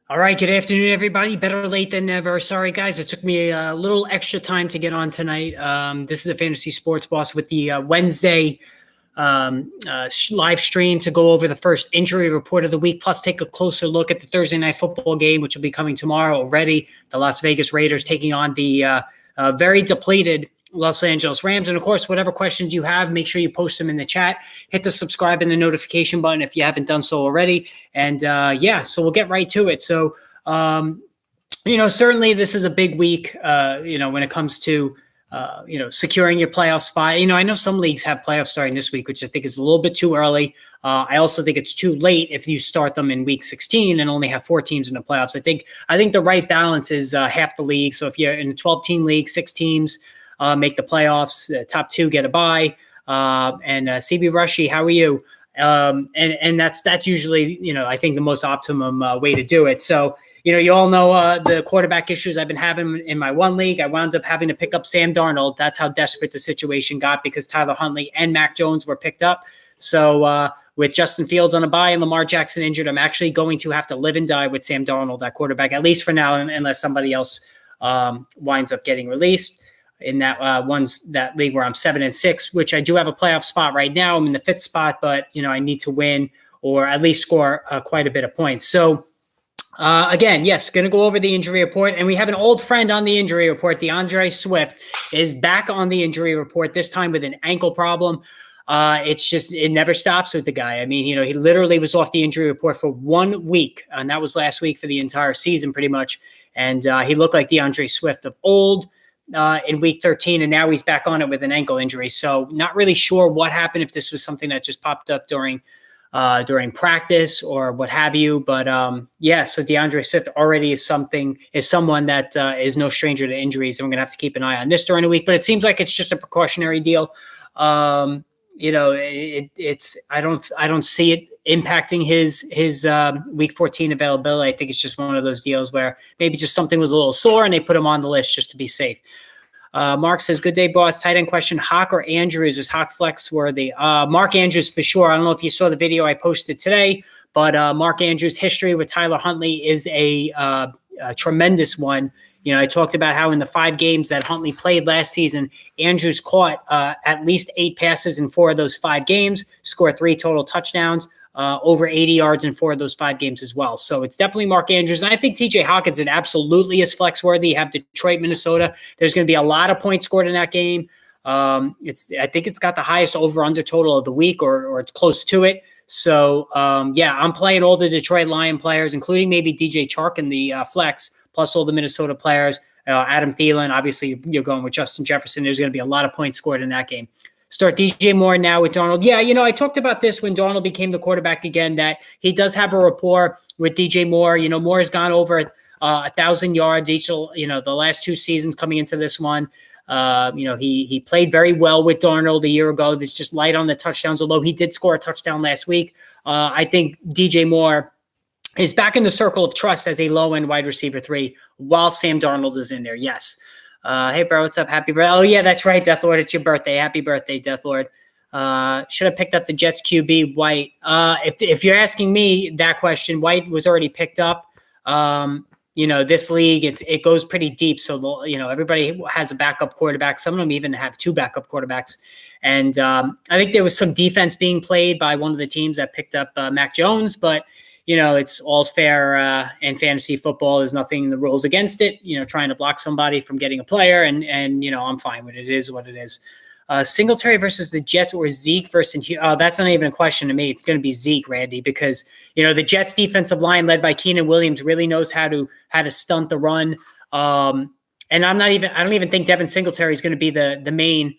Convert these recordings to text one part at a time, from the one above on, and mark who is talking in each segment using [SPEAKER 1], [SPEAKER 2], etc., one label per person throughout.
[SPEAKER 1] All right, good afternoon, everybody. Better late than never. Sorry, guys, it took me a little extra time to get on tonight. This is the Fantasy Sports Boss with the Wednesday live stream to go over the first injury report of the week, plus take a closer look at the Thursday night football game, which will be coming tomorrow already. The Las Vegas Raiders taking on the very depleted Los Angeles Rams. And of course, whatever questions you have, make sure you post them in the chat. Hit the subscribe and the notification button if you haven't done so already. And so we'll get right to it. So, certainly this is a big week, when it comes to, securing your playoff spot. I know some leagues have playoffs starting this week, which I think is a little bit too early. I also think it's too late if you start them in week 16 and only have 4 teams in the playoffs. I think the right balance is half the league. So if you're in a 12-team league, 6 teams make the playoffs. The top 2 get a bye. And CB Rushy, how are you? And that's usually, I think the most optimum way to do it. So, you all know the quarterback issues I've been having in my one league. I wound up having to pick up Sam Darnold. That's how desperate the situation got because Tyler Huntley and Mac Jones were picked up. So with Justin Fields on a bye and Lamar Jackson injured, I'm actually going to have to live and die with Sam Darnold at quarterback, at least for now, unless somebody else winds up getting released. In that that league where I'm 7-6, which I do have a playoff spot right now. I'm in the 5th spot, but I need to win or at least score quite a bit of points. So again, yes, going to go over the injury report, and we have an old friend on the injury report. DeAndre Swift is back on the injury report, this time with an ankle problem. It never stops with the guy. I mean, he literally was off the injury report for 1 week, and that was last week for the entire season pretty much. And he looked like DeAndre Swift of old in week 13, and now he's back on it with an ankle injury. So not really sure what happened, if this was something that just popped up during practice or what have you. But so DeAndre Swift already is someone that is no stranger to injuries, and we're going to have to keep an eye on this during the week. But it seems like it's just a precautionary deal. I don't see it impacting his week 14 availability. I think it's just one of those deals where maybe just something was a little sore and they put him on the list just to be safe. Mark says, good day, boss. Tight end question, Hawk or Andrews? Is Hawk flex worthy? Mark Andrews for sure. I don't know if you saw the video I posted today, but Mark Andrews' history with Tyler Huntley is a tremendous one. I talked about how in the 5 games that Huntley played last season, Andrews caught at least 8 passes in 4 of those 5 games, scored 3 total touchdowns, over 80 yards in 4 of those 5 games as well. So it's definitely Mark Andrews. And I think TJ Hawkinson absolutely is flex worthy. You have Detroit, Minnesota. There's going to be a lot of points scored in that game. I think it's got the highest over-under total of the week or it's close to it. So, I'm playing all the Detroit Lion players, including maybe DJ Chark in the flex, plus all the Minnesota players, Adam Thielen. Obviously, you're going with Justin Jefferson. There's going to be a lot of points scored in that game. Start DJ Moore now with Darnold. Yeah, I talked about this when Darnold became the quarterback again, that he does have a rapport with DJ Moore. Moore has gone over 1,000 yards each, the last 2 seasons coming into this one. He played very well with Darnold a year ago. There's just light on the touchdowns, although he did score a touchdown last week. I think DJ Moore is back in the circle of trust as a low-end wide receiver 3 while Sam Darnold is in there. Yes. Hey, bro, what's up? Happy birthday. Oh, yeah, that's right, Death Lord. It's your birthday. Happy birthday, Death Lord. Should have picked up the Jets QB, White. If you're asking me that question, White was already picked up. This league, it goes pretty deep. So, everybody has a backup quarterback. Some of them even have 2 backup quarterbacks. And I think there was some defense being played by one of the teams that picked up Mac Jones, but it's all's fair in fantasy football. There's nothing in the rules against it, trying to block somebody from getting a player. And I'm fine with it. It is what it is. Singletary versus the Jets or Zeke versus that's not even a question to me. It's going to be Zeke, Randy, because, the Jets defensive line led by Keenan Williams really knows how to stunt the run. And I don't even think Devin Singletary is going to be the main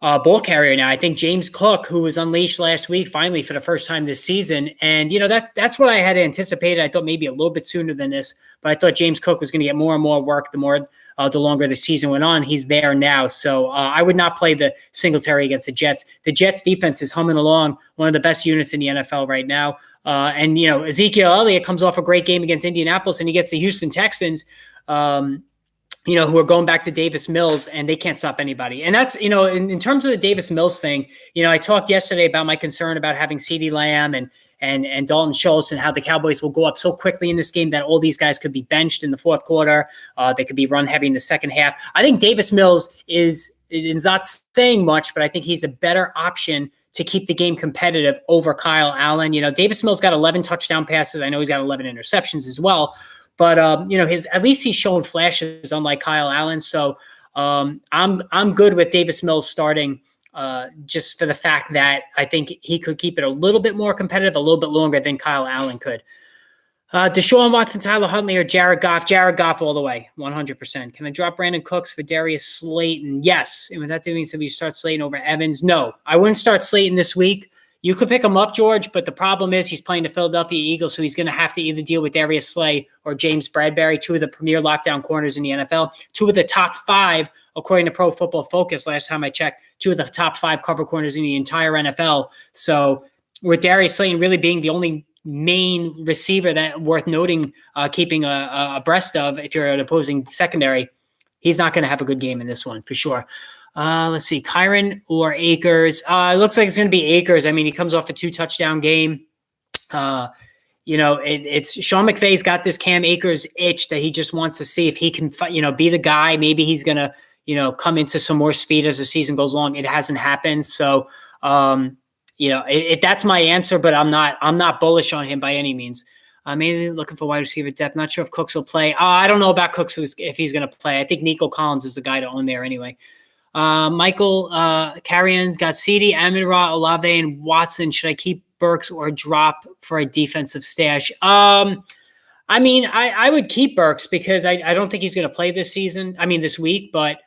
[SPEAKER 1] ball carrier now. I think James Cook, who was unleashed last week, finally for the first time this season. And, that's what I had anticipated. I thought maybe a little bit sooner than this, but I thought James Cook was going to get more and more work the longer the season went on. He's there now. So I would not play the Singletary against the Jets. The Jets defense is humming along, one of the best units in the NFL right now. And Ezekiel Elliott comes off a great game against Indianapolis, and he gets the Houston Texans, who are going back to Davis Mills, and they can't stop anybody. And that's, in terms of the Davis Mills thing, I talked yesterday about my concern about having CeeDee Lamb and Dalton Schultz, and how the Cowboys will go up so quickly in this game that all these guys could be benched in the fourth quarter. They could be run heavy in the second half. I think Davis Mills is not saying much, but I think he's a better option to keep the game competitive over Kyle Allen. Davis Mills got 11 touchdown passes. I know he's got 11 interceptions as well, but at least he's shown flashes, unlike Kyle Allen. So I'm good with Davis Mills starting, just for the fact that I think he could keep it a little bit more competitive, a little bit longer than Kyle Allen could. Deshaun Watson, Tyler Huntley, or Jared Goff? Jared Goff all the way, 100%. Can I drop Brandon Cooks for Darius Slayton? Yes. And with that doing so, we start Slayton over Evans? No. I wouldn't start Slayton this week. You could pick him up, George, but the problem is he's playing the Philadelphia Eagles, so he's going to have to either deal with Darius Slay or James Bradbury, two of the premier lockdown corners in the NFL, two of the top 5, according to Pro Football Focus, last time I checked, two of the top 5 cover corners in the entire NFL. So with Darius Slayton really being the only main receiver that worth noting, keeping abreast of if you're an opposing secondary, he's not going to have a good game in this one for sure. Let's see, Kyren or Akers. It looks like it's going to be Akers. I mean, he comes off a 2-touchdown game. It's Sean McVay's got this Cam Akers itch that he just wants to see if he can, be the guy. Maybe he's going to, come into some more speed as the season goes along. It hasn't happened. So, that's my answer, but I'm not bullish on him by any means. Mainly looking for wide receiver depth. Not sure if Cooks will play. I don't know about Cooks if he's going to play. I think Nico Collins is the guy to own there anyway. Michael Carrion got CD, Amon-Ra, Olave, and Watson. Should I keep Burks or drop for a defensive stash? I would keep Burks because I don't think he's going to play this week, but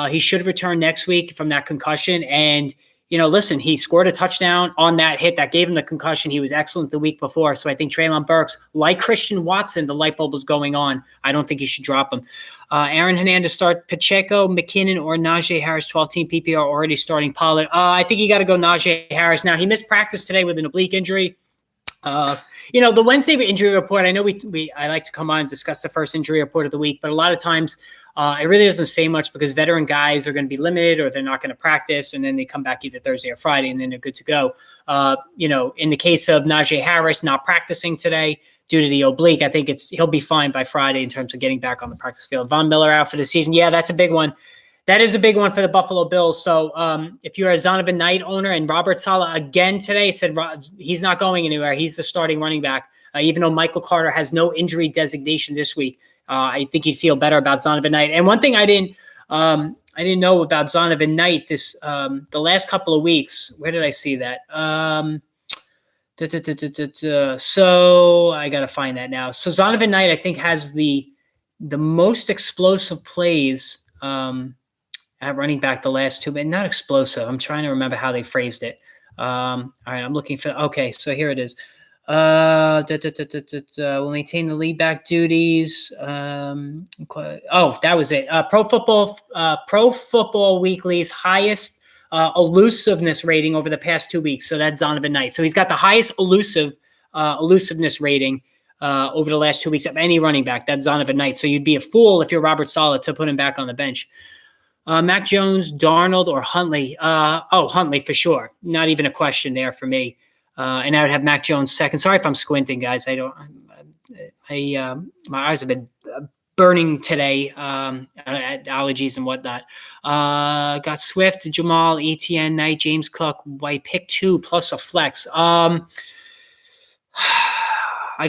[SPEAKER 1] he should return next week from that concussion. And, listen, he scored a touchdown on that hit that gave him the concussion. He was excellent the week before. So I think Treylon Burks, like Christian Watson, the light bulb is going on. I don't think you should drop him. Aaron Hernandez start Pacheco, McKinnon, or Najee Harris, 12-team PPR, already starting Pollard. I think you got to go Najee Harris. Now, he missed practice today with an oblique injury. The Wednesday injury report, I know I like to come on and discuss the first injury report of the week, but a lot of times it really doesn't say much because veteran guys are going to be limited or they're not going to practice, and then they come back either Thursday or Friday, and then they're good to go. In the case of Najee Harris not practicing today due to the oblique, I think he'll be fine by Friday in terms of getting back on the practice field. Von Miller out for the season. Yeah, that's a big one. That is a big one for the Buffalo Bills. So if you're a Zonovan Knight owner, and Robert Saleh again today said he's not going anywhere. He's the starting running back, even though Michael Carter has no injury designation this week. I think you'd feel better about Zonovan Knight. And one thing I didn't know about Zonovan Knight the last couple of weeks. Where did I see that? So I got to find that now. So Zonovan Knight, I think, has the most explosive plays at running back the last 2, but not explosive. I'm trying to remember how they phrased it. All right, I'm looking for. Okay, so here it is. Will maintain the lead back duties. That was it. Pro Football Weekly's highest elusiveness rating over the past 2 weeks. So that's Zonovan Knight. So he's got the highest elusiveness rating over the last 2 weeks of any running back. That's Zonovan Knight. So you'd be a fool if you're Robert Saleh to put him back on the bench. Mac Jones, Darnold, or Huntley? Huntley for sure. Not even a question there for me. And I would have Mac Jones second. Sorry if I'm squinting, guys. My eyes have been burning today, allergies and whatnot. Got Swift, Jamal, Etienne, Knight, James Cook, White, pick 2 plus a flex. I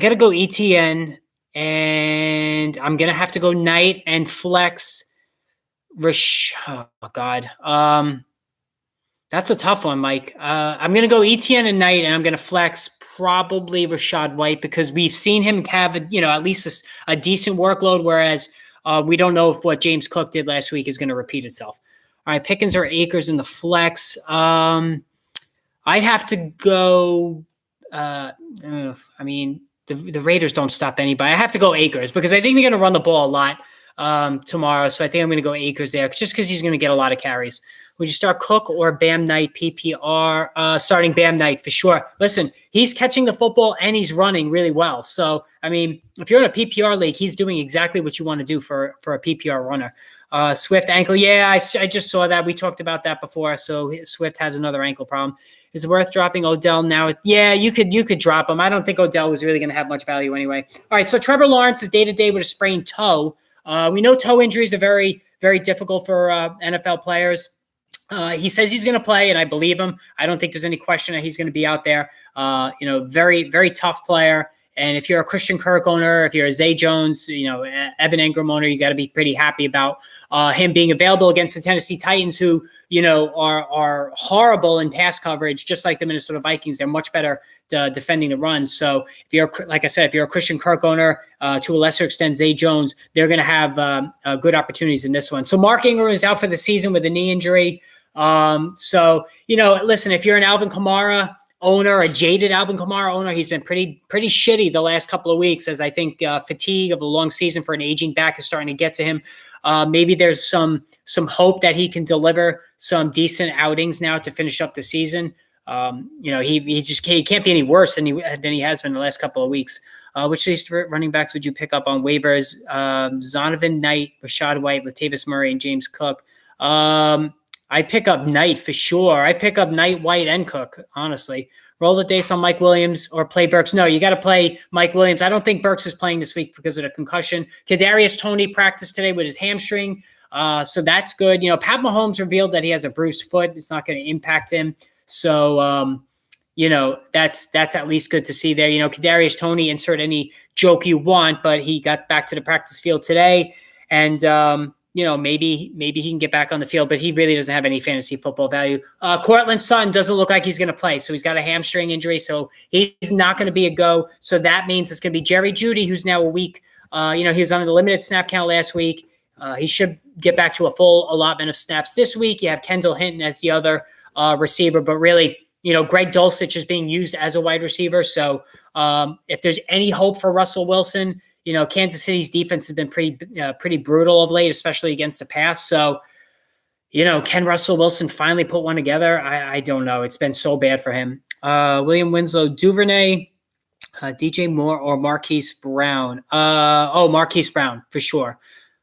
[SPEAKER 1] got to go Etienne, and I'm going to have to go Knight and flex. Oh, God. That's a tough one, Mike. I'm going to go Etienne and Knight, and I'm going to flex probably Rachaad White because we've seen him have, at least a decent workload, whereas we don't know if what James Cook did last week is going to repeat itself. All right, Pickens or Akers in the flex. I'd have to go the Raiders don't stop anybody. I have to go Akers because I think they're going to run the ball a lot tomorrow, so I think I'm going to go Akers there just because he's going to get a lot of carries. Would you start Cook or Bam Knight PPR? Starting Bam Knight for sure. Listen, he's catching the football and he's running really well. So, if you're in a PPR league, he's doing exactly what you want to do for a PPR runner. Swift ankle. Yeah, I just saw that. We talked about that before. So Swift has another ankle problem. Is it worth dropping Odell now? Yeah, you could drop him. I don't think Odell was really going to have much value anyway. All right, so Trevor Lawrence is day-to-day with a sprained toe. We know toe injuries are very, very difficult for NFL players. He says he's going to play, and I believe him. I don't think there's any question that he's going to be out there. Very, very tough player. And if you're a Christian Kirk owner, if you're a Zay Jones, Evan Engram owner, you got to be pretty happy about him being available against the Tennessee Titans, who, are horrible in pass coverage, just like the Minnesota Vikings. They're much better defending the run. So if you're, like I said, if you're a Christian Kirk owner, to a lesser extent, Zay Jones, they're going to have good opportunities in this one. So Mark Ingram is out for the season with a knee injury. Listen, if you're an Alvin Kamara owner, a jaded Alvin Kamara owner, he's been pretty shitty the last couple of weeks, as I think fatigue of a long season for an aging back is starting to get to him. Maybe there's some hope that he can deliver some decent outings now to finish up the season. He can't be any worse than he has been the last couple of weeks. Which of these running backs would you pick up on waivers? Zonovan Knight, Rachaad White, Latavius Murray, and James Cook. I pick up Knight for sure. I pick up Knight, White, and Cook, honestly. Roll the dice on Mike Williams or play Burks. No, you got to play Mike Williams. I don't think Burks is playing this week because of the concussion. Kadarius Toney practiced today with his hamstring, so that's good. Pat Mahomes revealed that he has a bruised foot. It's not going to impact him. So, that's at least good to see there. Kadarius Toney, insert any joke you want, but he got back to the practice field today, and maybe he can get back on the field, but he really doesn't have any fantasy football value. Cortland Sutton doesn't look like he's going to play, so he's got a hamstring injury, so he's not going to be a go. So that means it's going to be Jerry Jeudy, who's now a week. He was on the limited snap count last week. He should get back to a full allotment of snaps this week. You have Kendall Hinton as the other receiver, but really, Greg Dulcich is being used as a wide receiver. So if there's any hope for Russell Wilson, Kansas City's defense has been pretty brutal of late, especially against the pass. So, can Russell Wilson finally put one together? I don't know. It's been so bad for him. William Winslow, Duvernay, DJ Moore, or Marquise Brown? Marquise Brown for sure.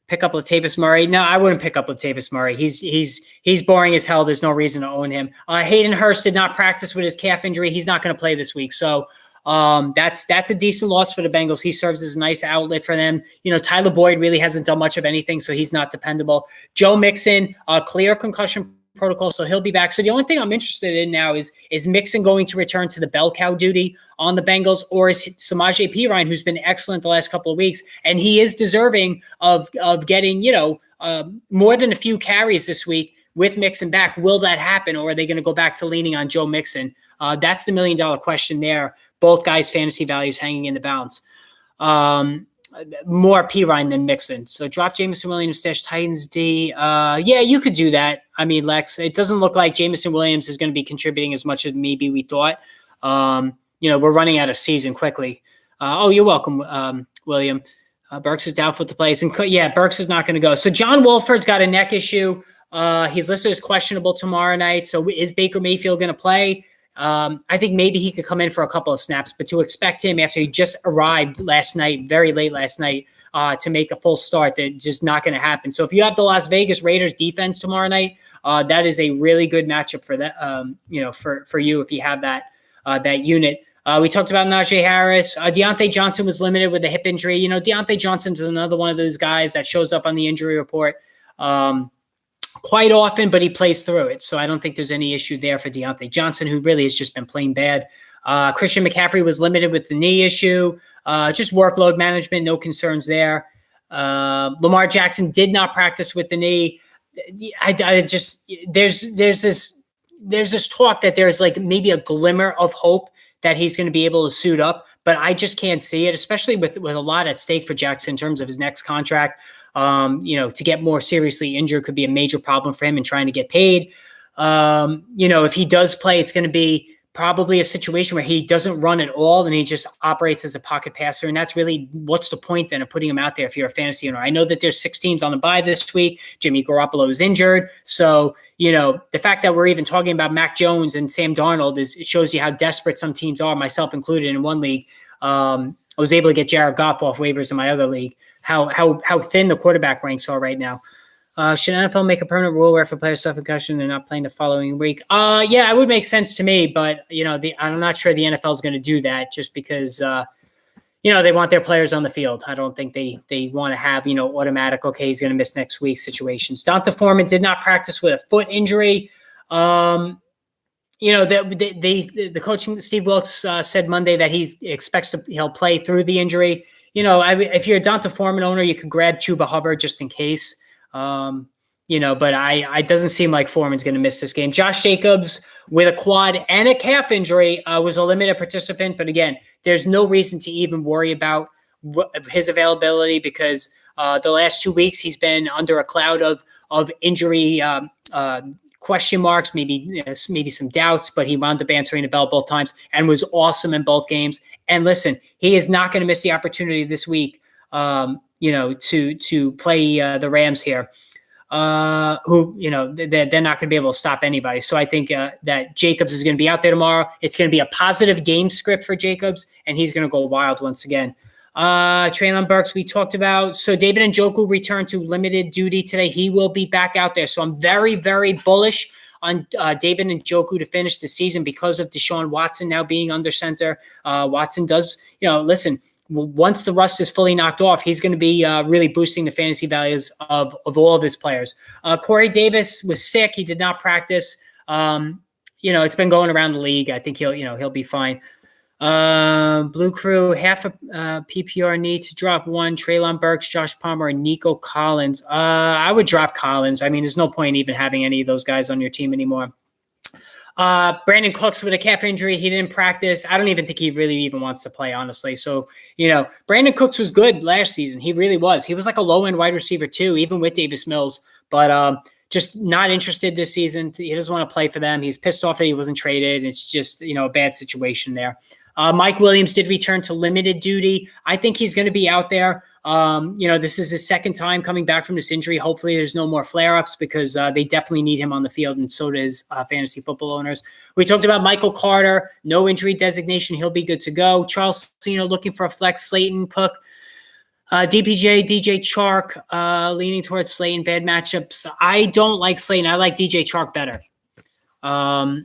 [SPEAKER 1] Pick up Latavius Murray. No, I wouldn't pick up Latavius Murray. He's boring as hell. There's no reason to own him. Hayden Hurst did not practice with his calf injury. He's not going to play this week. So. That's a decent loss for the Bengals. He serves as a nice outlet for them. Tyler Boyd really hasn't done much of anything, so he's not dependable. Joe Mixon, clear concussion protocol, so he'll be back. So the only thing I'm interested in now is Mixon going to return to the bell cow duty on the Bengals, or is Samaje Perine, who's been excellent the last couple of weeks, and he is deserving of getting, more than a few carries this week with Mixon back. Will that happen, or are they going to go back to leaning on Joe Mixon? That's the $1 million question there. Both guys' fantasy values hanging in the balance. More Perine than Mixon. So drop Jameson Williams, stash Titans D. Yeah, you could do that. I mean, Lex, it doesn't look like Jameson Williams is going to be contributing as much as maybe we thought. We're running out of season quickly. You're welcome, William. Burks is doubtful to play. Burks is not going to go. So John Wolford's got a neck issue. He's listed as questionable tomorrow night. So is Baker Mayfield going to play? I think maybe he could come in for a couple of snaps, but to expect him after he just arrived last night, very late last night, to make a full start, that's just not going to happen. So if you have the Las Vegas Raiders defense tomorrow night, that is a really good matchup for that. For you if you have that unit. We talked about Najee Harris. Deontay Johnson was limited with a hip injury. Deontay Johnson's another one of those guys that shows up on the injury report quite often, but he plays through it. So I don't think there's any issue there for Deontay Johnson, who really has just been plain bad. Christian McCaffrey was limited with the knee issue. Just workload management, no concerns there. Lamar Jackson did not practice with the knee. There's this talk that there's like maybe a glimmer of hope that he's going to be able to suit up, but I just can't see it, especially with a lot at stake for Jackson in terms of his next contract. To get more seriously injured could be a major problem for him in trying to get paid. If he does play, it's going to be probably a situation where he doesn't run at all and he just operates as a pocket passer. And that's really, what's the point then of putting him out there if you're a fantasy owner? I know that there's 6 teams on the bye this week. Jimmy Garoppolo is injured. So, the fact that we're even talking about Mac Jones and Sam Darnold it shows you how desperate some teams are, myself included in one league. I was able to get Jared Goff off waivers in my other league. How thin the quarterback ranks are right now. Should NFL make a permanent rule where if a player suffers concussion, they're not playing the following week? Yeah, it would make sense to me, but I'm not sure the NFL is going to do that just because they want their players on the field. I don't think they want to have automatic, okay, he's going to miss next week situations. D'Onta Foreman did not practice with a foot injury. The coaching Steve Wilks said Monday that he expects he'll play through the injury. If you're a D'Onta Foreman owner, you could grab Chuba Hubbard just in case. But it doesn't seem like Foreman's going to miss this game. Josh Jacobs with a quad and a calf injury was a limited participant. But again, there's no reason to even worry about his availability because the last 2 weeks he's been under a cloud of injury question marks, maybe some doubts, but he wound up answering the bell both times and was awesome in both games. And listen, he is not going to miss the opportunity this week, to play the Rams here, who they're not going to be able to stop anybody. So I think that Jacobs is going to be out there tomorrow. It's going to be a positive game script for Jacobs, and he's going to go wild once again. Treylon Burks we talked about. So David Njoku returned to limited duty today. He will be back out there. So I'm very, very bullish on David Njoku to finish the season because of Deshaun Watson now being under center. Watson does, listen, once the rust is fully knocked off, he's going to be really boosting the fantasy values of all of his players. Corey Davis was sick. He did not practice. It's been going around the league. I think he'll be fine. Blue Crew, half a PPR need to drop one. Treylon Burks, Josh Palmer, and Nico Collins. I would drop Collins. I mean, there's no point even having any of those guys on your team anymore. Brandon Cooks with a calf injury. He didn't practice. I don't even think he really even wants to play, honestly. So, Brandon Cooks was good last season. He really was. He was like a low-end wide receiver too, even with Davis Mills. But just not interested this season. He doesn't want to play for them. He's pissed off that he wasn't traded. It's just, a bad situation there. Mike Williams did return to limited duty. I think he's going to be out there. This is his second time coming back from this injury. Hopefully there's no more flare-ups because they definitely need him on the field, and so does fantasy football owners. We talked about Michael Carter, no injury designation. He'll be good to go. Charles Cino looking for a flex. Slayton, Cook, DPJ, DJ Chark, leaning towards Slayton. Bad matchups. I don't like Slayton. I like DJ Chark better. I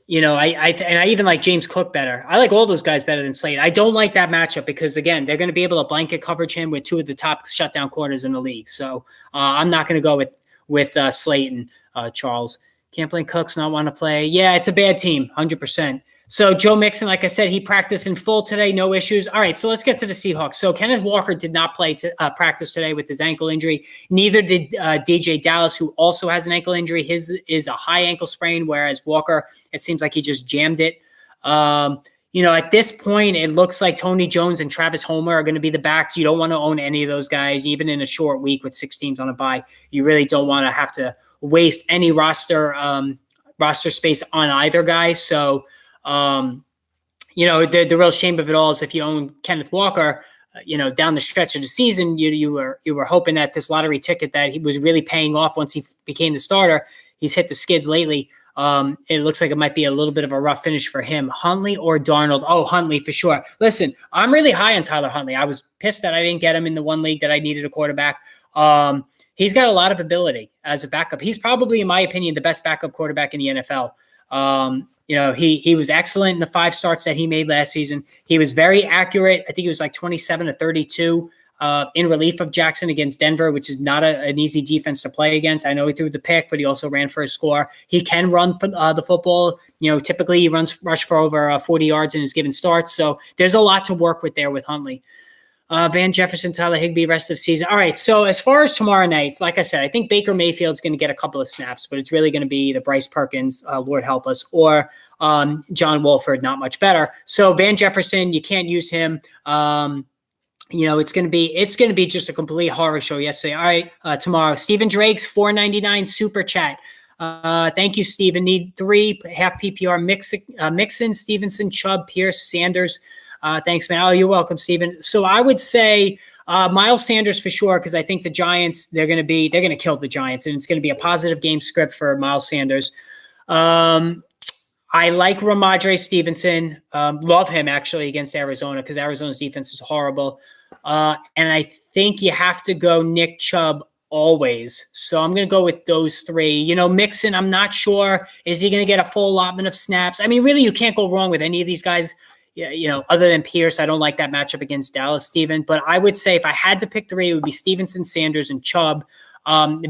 [SPEAKER 1] even like James Cook better. I like all those guys better than Slayton. I don't like that matchup because, again, they're going to be able to blanket coverage him with two of the top shutdown corners in the league. So I'm not going to go with Slayton, Charles. Can't play Cooks, not want to play. Yeah, it's a bad team, 100%. So Joe Mixon, like I said, he practiced in full today, no issues. All right, so let's get to the Seahawks. So Kenneth Walker did not play practice today with his ankle injury. Neither did DJ Dallas, who also has an ankle injury. His is a high ankle sprain, whereas Walker, it seems like he just jammed it. At this point, it looks like Tony Jones and Travis Homer are going to be the backs. You don't want to own any of those guys, even in a short week with 6 teams on a bye. You really don't want to have to waste any roster space on either guy. So, the real shame of it all is if you own Kenneth Walker, down the stretch of the season, you were hoping that this lottery ticket that he was really paying off once he became the starter. He's hit the skids lately. It looks like it might be a little bit of a rough finish for him. Huntley or Darnold? Oh, Huntley for sure. Listen, I'm really high on Tyler Huntley. I was pissed that I didn't get him in the one league that I needed a quarterback. He's got a lot of ability as a backup. He's probably, in my opinion, the best backup quarterback in the NFL. He was excellent in the 5 starts that he made last season. He was very accurate. I think he was like 27 to 32 in relief of Jackson against Denver, which is not an easy defense to play against. I know he threw the pick, but he also ran for a score. He can run the football. Typically he rush for over 40 yards in his given starts. So there's a lot to work with there with Huntley. Van Jefferson, Tyler Higbee, rest of season. All right, so as far as tomorrow night, like I said, I think Baker Mayfield's going to get a couple of snaps, but it's really going to be the Bryce Perkins, Lord help us, or John Wolford, not much better. So Van Jefferson, you can't use him. It's going to be just a complete horror show yesterday. All right, tomorrow, Stephen Drake's $4.99 super chat. Thank you, Stephen. Need 3 half PPR Mixon, Stevenson, Chubb, Pierce, Sanders. Thanks, man. Oh, you're welcome, Steven. So I would say Miles Sanders for sure, because I think the Giants, they're going to kill the Giants, and it's going to be a positive game script for Miles Sanders. I like Ramondre Stevenson. Love him, actually, against Arizona, because Arizona's defense is horrible. And I think you have to go Nick Chubb always. So I'm going to go with those three. You know, Mixon, I'm not sure. Is he going to get a full allotment of snaps? I mean, really, you can't go wrong with any of these guys. Yeah, you know, other than Pierce, I don't like that matchup against Dallas, Steven. But I would say if I had to pick three, it would be Stevenson, Sanders, and Chubb.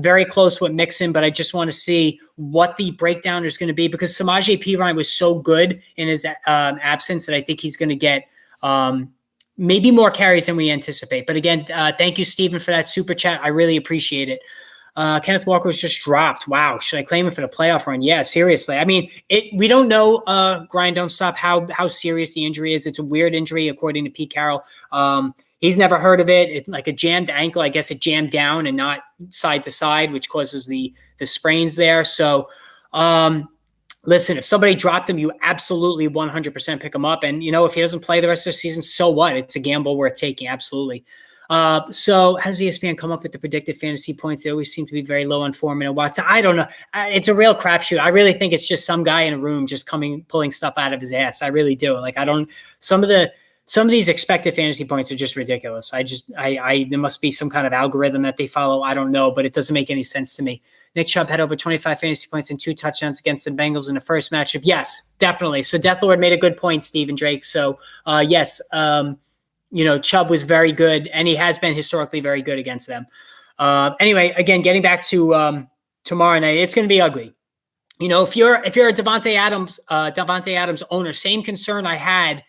[SPEAKER 1] Very close with Mixon, but I just want to see what the breakdown is going to be because Samaje Perine was so good in his absence that I think he's going to get maybe more carries than we anticipate. But again, thank you, Steven, for that super chat. I really appreciate it. Kenneth Walker was just dropped. Wow. Should I claim him for the playoff run? Yeah, seriously. I mean, we don't know, Grind Don't Stop, how serious the injury is. It's a weird injury, according to Pete Carroll. He's never heard of it. It's like a jammed ankle. I guess it jammed down and not side to side, which causes the sprains there. So, listen, if somebody dropped him, you absolutely 100% pick him up. And, you know, if he doesn't play the rest of the season, so what? It's a gamble worth taking. Absolutely. So how does ESPN come up with the predicted fantasy points? They always seem to be very low on Foreman and Watson. I don't know. It's a real crapshoot. I really think it's just some guy in a room just pulling stuff out of his ass. I really do. Like, some of these expected fantasy points are just ridiculous. There must be some kind of algorithm that they follow. I don't know, but it doesn't make any sense to me. Nick Chubb had over 25 fantasy points and 2 touchdowns against the Bengals in the first matchup. Yes, definitely. So Death Lord made a good point, Stephen Drake. So yes, you know, Chubb was very good, and he has been historically very good against them. Anyway, again, getting back to tomorrow night, it's going to be ugly. You know, if you're a Davante Adams owner, same concern I had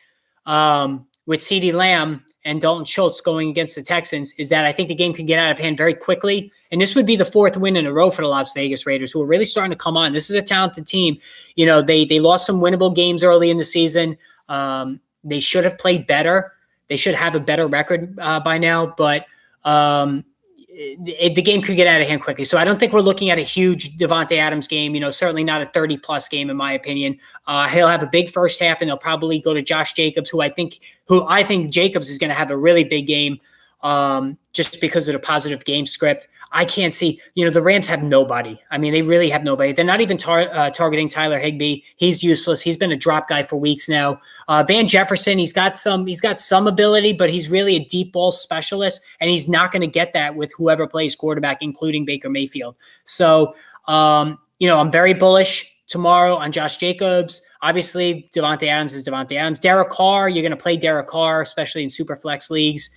[SPEAKER 1] with CeeDee Lamb and Dalton Schultz going against the Texans is that I think the game could get out of hand very quickly. And this would be the 4th win in a row for the Las Vegas Raiders, who are really starting to come on. This is a talented team. You know, they lost some winnable games early in the season. They should have played better. They should have a better record by now, but the game could get out of hand quickly. So I don't think we're looking at a huge Davante Adams game, you know, certainly not a 30-plus game in my opinion. He'll have a big first half, and they'll probably go to Josh Jacobs, who I think Jacobs is going to have a really big game just because of the positive game script. I can't see, you know, the Rams have nobody. I mean, they really have nobody. They're not even targeting Tyler Higbee. He's useless. He's been a drop guy for weeks now. Van Jefferson, he's got some ability, but he's really a deep ball specialist, and he's not going to get that with whoever plays quarterback, including Baker Mayfield. So, you know, I'm very bullish tomorrow on Josh Jacobs. Obviously, Davante Adams is Davante Adams. Derek Carr, you're going to play Derek Carr, especially in super flex leagues.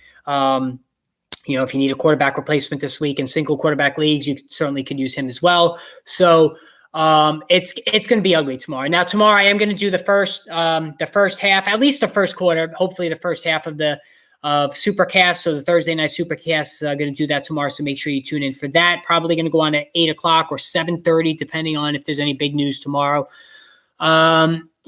[SPEAKER 1] You know, if you need a quarterback replacement this week in single quarterback leagues, you certainly could use him as well. So it's going to be ugly tomorrow. Now, tomorrow I am going to do the first half, at least the first quarter, hopefully the first half of the Supercast. So the Thursday night Supercast, going to do that tomorrow. So make sure you tune in for that. Probably going to go on at 8 o'clock or 7:30, depending on if there's any big news tomorrow.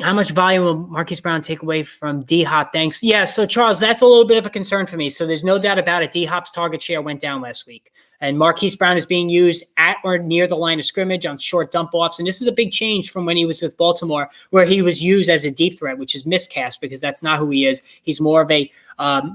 [SPEAKER 1] How much volume will Marquise Brown take away from D-Hop? Thanks. Yeah, so Charles, that's a little bit of a concern for me. So there's no doubt about it. D-Hop's target share went down last week. And Marquise Brown is being used at or near the line of scrimmage on short dump-offs. And this is a big change from when he was with Baltimore, where he was used as a deep threat, which is miscast because that's not who he is. He's more of a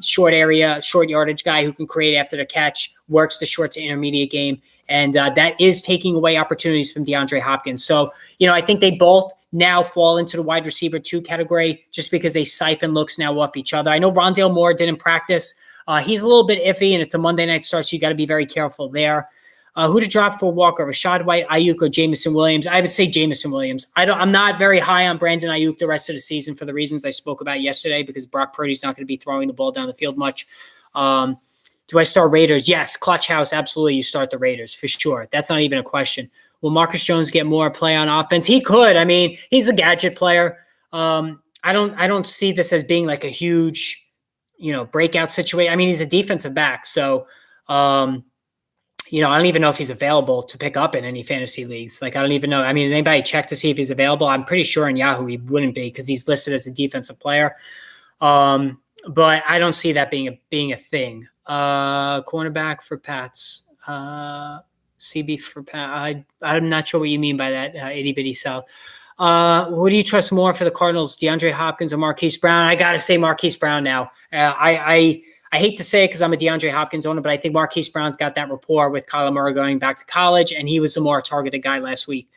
[SPEAKER 1] short yardage guy who can create after the catch, works the short to intermediate game. And that is taking away opportunities from DeAndre Hopkins. So, you know, I think they both now fall into the wide receiver 2 category just because they siphon looks now off each other. I know Rondale Moore didn't practice. He's a little bit iffy, and it's a Monday night start, so you got to be very careful there. Who to drop for Walker, Rachaad White, Ayuk, or Jameson Williams? I would say Jameson Williams. I'm not very high on Brandon Ayuk the rest of the season for the reasons I spoke about yesterday, because Brock Purdy's not going to be throwing the ball down the field much. Do I start Raiders? Yes. Clutch House, absolutely. You start the Raiders for sure. That's not even a question. Will Marcus Jones get more play on offense? He could. I mean, he's a gadget player. I don't see this as being like a huge, you know, breakout situation. I mean, he's a defensive back, so you know, I don't even know if he's available to pick up in any fantasy leagues. Like, I don't even know. I mean, did anybody check to see if he's available? I'm pretty sure in Yahoo he wouldn't be because he's listed as a defensive player. But I don't see that being a thing. Cornerback for Pats. CB for Pat. I'm not sure what you mean by that, itty bitty South. Who do you trust more for the Cardinals, DeAndre Hopkins or Marquise Brown? I got to say Marquise Brown now. I hate to say it because I'm a DeAndre Hopkins owner, but I think Marquise Brown's got that rapport with Kyler Murray going back to college, and he was the more targeted guy last week.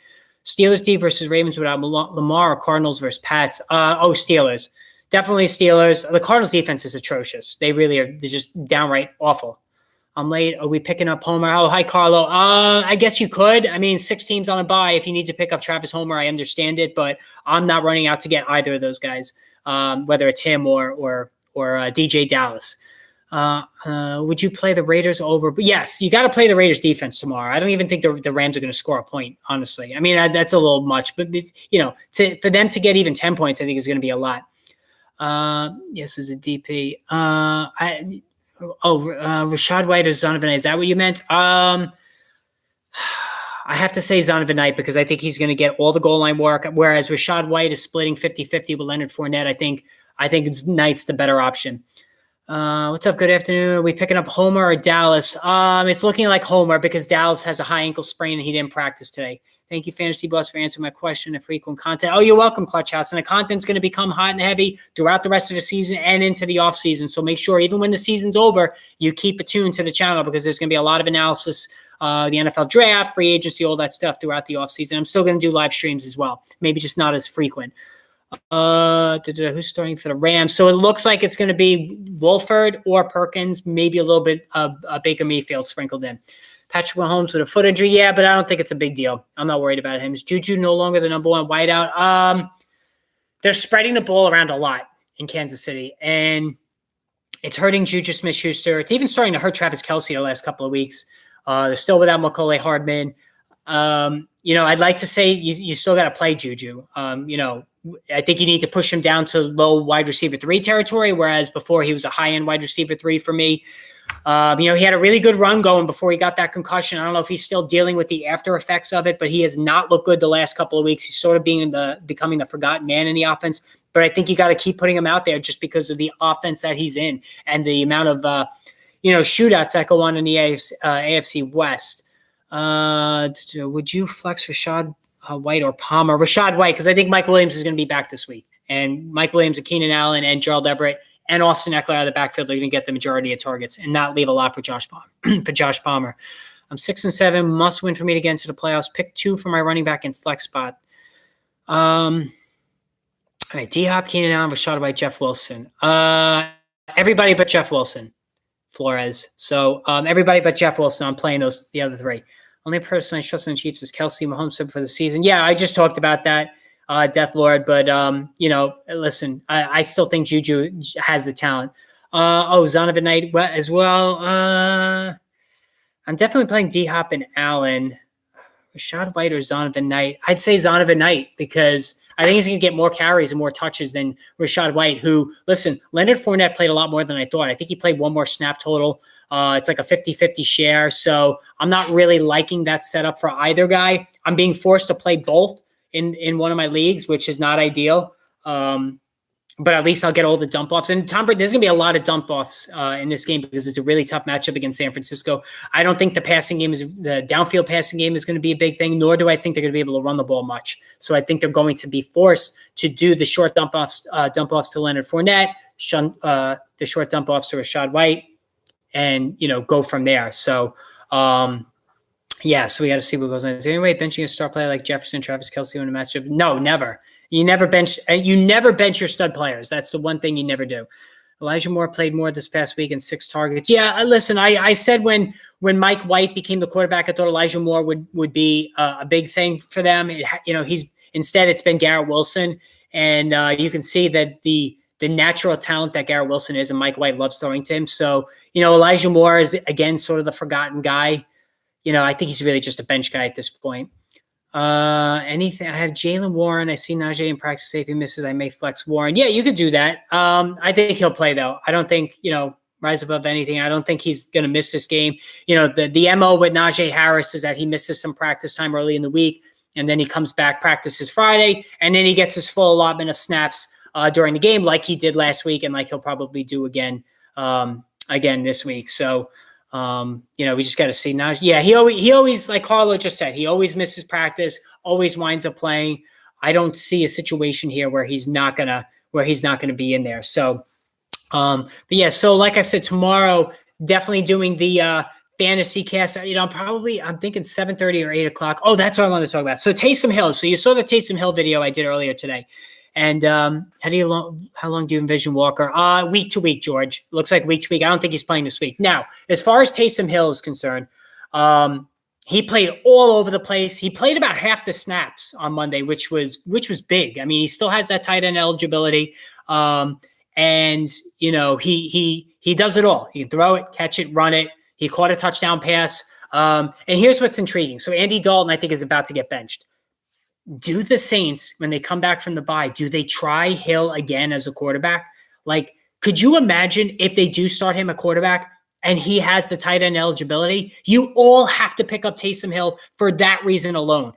[SPEAKER 1] Steelers D versus Ravens without Lamar, or Cardinals versus Pats? Steelers. Definitely Steelers. The Cardinals defense is atrocious. They really are. They're just downright awful. I'm late. Are we picking up Homer? Oh, hi, Carlo. I guess you could. I mean, 6 teams on a bye. If you need to pick up Travis Homer, I understand it, but I'm not running out to get either of those guys, whether it's him or DJ Dallas. Would you play the Raiders over? But yes, you got to play the Raiders defense tomorrow. I don't even think the Rams are going to score a point, honestly. I mean, that's a little much, but for them to get even 10 points, I think is going to be a lot. Yes, as a DP. Rashad White or Zonovan Knight. Is that what you meant? I have to say Zonovan Knight because I think he's going to get all the goal line work, whereas Rashad White is splitting 50-50 with Leonard Fournette. I think Knight's the better option. What's up? Good afternoon. Are we picking up Homer or Dallas? It's looking like Homer because Dallas has a high ankle sprain and he didn't practice today. Thank you, Fantasy Boss, for answering my question and frequent content. Oh, you're welcome, Clutch House. And the content's going to become hot and heavy throughout the rest of the season and into the offseason. So make sure, even when the season's over, you keep attuned to the channel because there's going to be a lot of analysis, the NFL draft, free agency, all that stuff throughout the offseason. I'm still going to do live streams as well, maybe just not as frequent. Who's starting for the Rams? So it looks like it's going to be Wolford or Perkins, maybe a little bit of Baker Mayfield sprinkled in. Patrick Mahomes with a foot injury, yeah, but I don't think it's a big deal. I'm not worried about him. Is Juju no longer the number one wideout? They're spreading the ball around a lot in Kansas City, and it's hurting Juju Smith-Schuster. It's even starting to hurt Travis Kelce the last couple of weeks. They're still without Mecole Hardman. I'd like to say you still got to play Juju. I think you need to push him down to low wide receiver 3 territory, whereas before he was a high-end wide receiver 3 for me. He had a really good run going before he got that concussion. I don't know if he's still dealing with the after effects of it, but he has not looked good the last couple of weeks. He's sort of becoming the forgotten man in the offense. But I think you got to keep putting him out there just because of the offense that he's in and the amount of shootouts that go on in the AFC West. Would you flex Rashad White or Palmer? Rashad White, because I think Mike Williams is going to be back this week, and Mike Williams and Keenan Allen and Gerald Everett and Austin Eckler out of the backfield are going to get the majority of targets and not leave a lot for Josh Palmer. I'm 6-7. Must win for me to get into the playoffs. Pick 2 for my running back in flex spot. All right, D-Hop, Keenan Allen, Rashad White, Jeff Wilson. Everybody but Jeff Wilson. Flores. So everybody but Jeff Wilson. I'm playing the other 3. Only person I trust in the Chiefs is Kelce. Mahomes for the season. Yeah, I just talked about that. Death Lord, but listen, I still think Juju has the talent. Zonovan Knight as well. I'm definitely playing D-Hop and Allen. Rashad White or Zonovan Knight? I'd say Zonovan Knight because I think he's going to get more carries and more touches than Rashad White, who, listen, Leonard Fournette played a lot more than I thought. I think he played 1 more snap total. It's like a 50-50 share, so I'm not really liking that setup for either guy. I'm being forced to play both in one of my leagues, which is not ideal. But at least I'll get all the dump offs. And Tom Brady, there's going to be a lot of dump offs in this game because it's a really tough matchup against San Francisco. I don't think the downfield passing game is going to be a big thing, nor do I think they're going to be able to run the ball much. So I think they're going to be forced to do the short dump offs to Leonard Fournette, the short dump offs to Rashad White, and go from there. So so we got to see what goes on. Is there any way benching a star player like Jefferson, Travis Kelce in a matchup? No, never. You never bench your stud players. That's the one thing you never do. Elijah Moore played more this past week and 6 targets. Yeah, listen, I said when Mike White became the quarterback, I thought Elijah Moore would be a big thing for them. Instead it's been Garrett Wilson, and you can see that the natural talent that Garrett Wilson is, and Mike White loves throwing to him. So Elijah Moore is again sort of the forgotten guy. I think he's really just a bench guy at this point. Anything? I have Jaylen Warren. I see Najee in practice. If he misses, I may flex Warren. Yeah, you could do that. I think he'll play though. I don't think rise above anything. I don't think he's going to miss this game. The MO with Najee Harris is that he misses some practice time early in the week, and then he comes back, practices Friday, and then he gets his full allotment of snaps during the game, like he did last week, and like he'll probably do again this week. So. We just got to see now. Yeah, he always, like Carlo just said, he always misses practice, always winds up playing. I don't see a situation here where he's not gonna be in there. So, but yeah. So, like I said, tomorrow definitely doing the fantasy cast. I'm thinking 7:30 or 8 o'clock. Oh, that's what I wanted to talk about. So Taysom Hill. So you saw the Taysom Hill video I did earlier today. And how long do you envision Walker? Week to week, George. Looks like week to week. I don't think he's playing this week. Now, as far as Taysom Hill is concerned, he played all over the place. He played about half the snaps on Monday, which was big. I mean, he still has that tight end eligibility. And he does it all. He can throw it, catch it, run it. He caught a touchdown pass. And here's what's intriguing. So Andy Dalton, I think, is about to get benched. Do the Saints, when they come back from the bye, do they try Hill again as a quarterback? Like, could you imagine if they do start him a quarterback and he has the tight end eligibility? You all have to pick up Taysom Hill for that reason alone.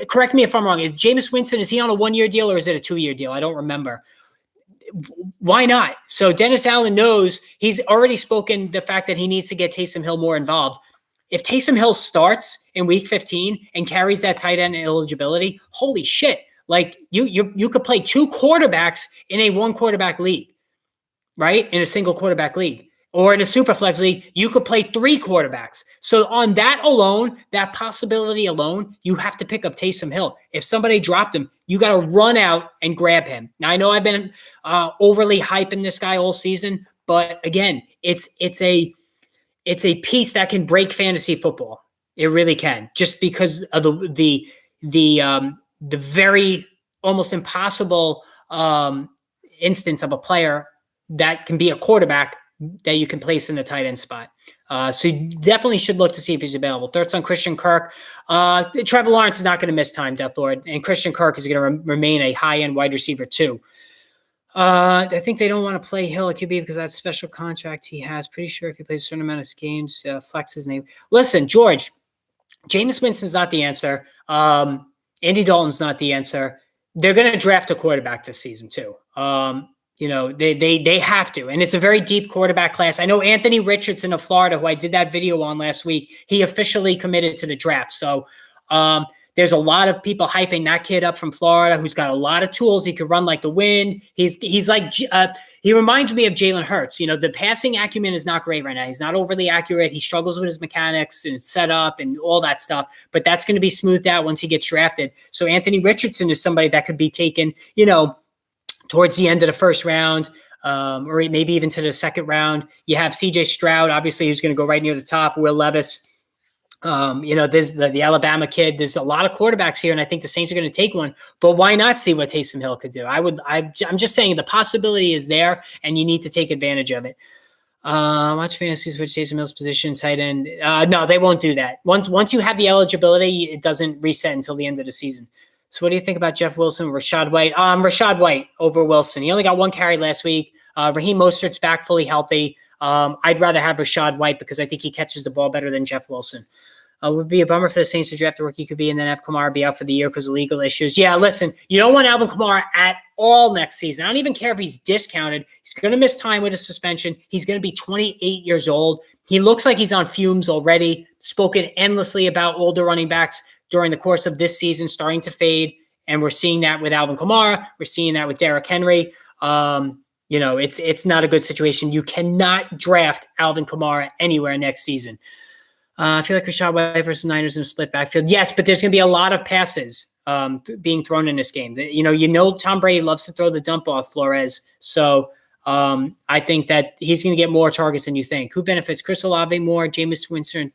[SPEAKER 1] Correct me if I'm wrong. Is Jameis Winston, is he on a 1-year deal or is it a 2-year deal? I don't remember. Why not? So Dennis Allen knows, he's already spoken the fact that he needs to get Taysom Hill more involved. If Taysom Hill starts in week 15 and carries that tight end eligibility, holy shit. Like you could play 2 quarterbacks in a 1-quarterback league, right? In a single quarterback league. Or in a super flex league, you could play 3 quarterbacks. So on that alone, that possibility alone, you have to pick up Taysom Hill. If somebody dropped him, you got to run out and grab him. Now, I know I've been overly hyping this guy all season, but again, it's a piece that can break fantasy football. It really can, just because of the very almost impossible instance of a player that can be a quarterback that you can place in the tight end spot. So you definitely should look to see if he's available. Thoughts on Christian Kirk? Trevor Lawrence is not going to miss time, Death Lord, and Christian Kirk is going to remain a high-end wide receiver too. I think they don't want to play Hill at QB because of that special contract he has. Pretty sure if he plays a certain amount of games, flex his name. Listen, George, Jameis Winston's not the answer. Andy Dalton's not the answer. They're going to draft a quarterback this season too. They have to, and it's a very deep quarterback class. I know Anthony Richardson of Florida, who I did that video on last week, he officially committed to the draft. So there's a lot of people hyping that kid up from Florida, who's got a lot of tools. He could run like the wind. He's like he reminds me of Jalen Hurts. The passing acumen is not great right now. He's not overly accurate. He struggles with his mechanics and setup and all that stuff. But that's going to be smoothed out once he gets drafted. So Anthony Richardson is somebody that could be taken, towards the end of the first round, or maybe even to the second round. You have CJ Stroud, obviously, who's going to go right near the top. Will Levis, there's the Alabama kid. There's a lot of quarterbacks here, and I think the Saints are going to take one. But why not see what Taysom Hill could do? I'm just saying the possibility is there, and you need to take advantage of it. Watch fantasy switch Taysom Hill's position, tight end. No, they won't do that. Once you have the eligibility, it doesn't reset until the end of the season. So what do you think about Jeff Wilson, Rachaad White? Rachaad White over Wilson. He only got 1 carry last week. Raheem Mostert's back fully healthy. I'd rather have Rachaad White because I think he catches the ball better than Jeff Wilson. Would be a bummer for the Saints to draft a rookie QB and then have Kamara be out for the year because of legal issues. Yeah, listen, you don't want Alvin Kamara at all next season. I don't even care if he's discounted. He's going to miss time with his suspension. He's going to be 28 years old. He looks like he's on fumes already. Spoken endlessly about older running backs during the course of this season starting to fade. And we're seeing that with Alvin Kamara. We're seeing that with Derrick Henry. It's not a good situation. You cannot draft Alvin Kamara anywhere next season. I feel like Rachaad White versus Niners in a split backfield. Yes, but there's going to be a lot of passes being thrown in this game. Tom Brady loves to throw the dump off Flores. So I think that he's going to get more targets than you think. Who benefits? Chris Olave more, Jameis Winston,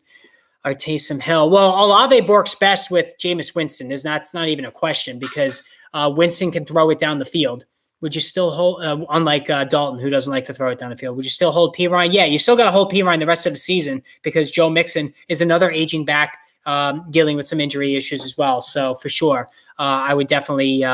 [SPEAKER 1] or Taysom Hill? Well, Olave works best with Jameis Winston. It's not even a question because Winston can throw it down the field. Would you still hold, unlike Dalton, who doesn't like to throw it down the field, would you still hold Perine? Yeah, you still got to hold Perine the rest of the season because Joe Mixon is another aging back dealing with some injury issues as well. So for sure, I would definitely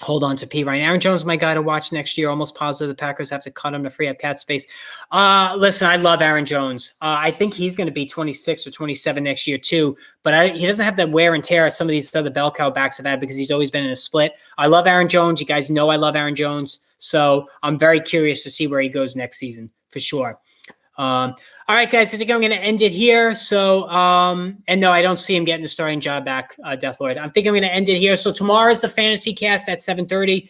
[SPEAKER 1] hold on to Perine. Aaron Jones, my guy to watch next year. Almost positive the Packers have to cut him to free up cap space. Listen, I love Aaron Jones. I think he's going to be 26 or 27 next year too, but he doesn't have that wear and tear as some of these other bell cow backs have had because he's always been in a split. I love Aaron Jones. You guys know I love Aaron Jones. So I'm very curious to see where he goes next season for sure. All right, guys, I think I'm going to end it here. So, and no, I don't see him getting the starting job back, Death Lord. I think I'm going to end it here. So tomorrow's the Fantasy Cast at 7:30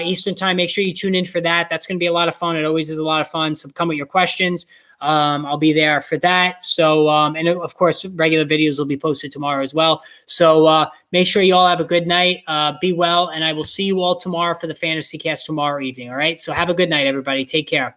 [SPEAKER 1] Eastern time. Make sure you tune in for that. That's going to be a lot of fun. It always is a lot of fun. So come with your questions. I'll be there for that. So, and of course, regular videos will be posted tomorrow as well. So make sure you all have a good night. Be well, and I will see you all tomorrow for the Fantasy Cast tomorrow evening. All right. So have a good night, everybody. Take care.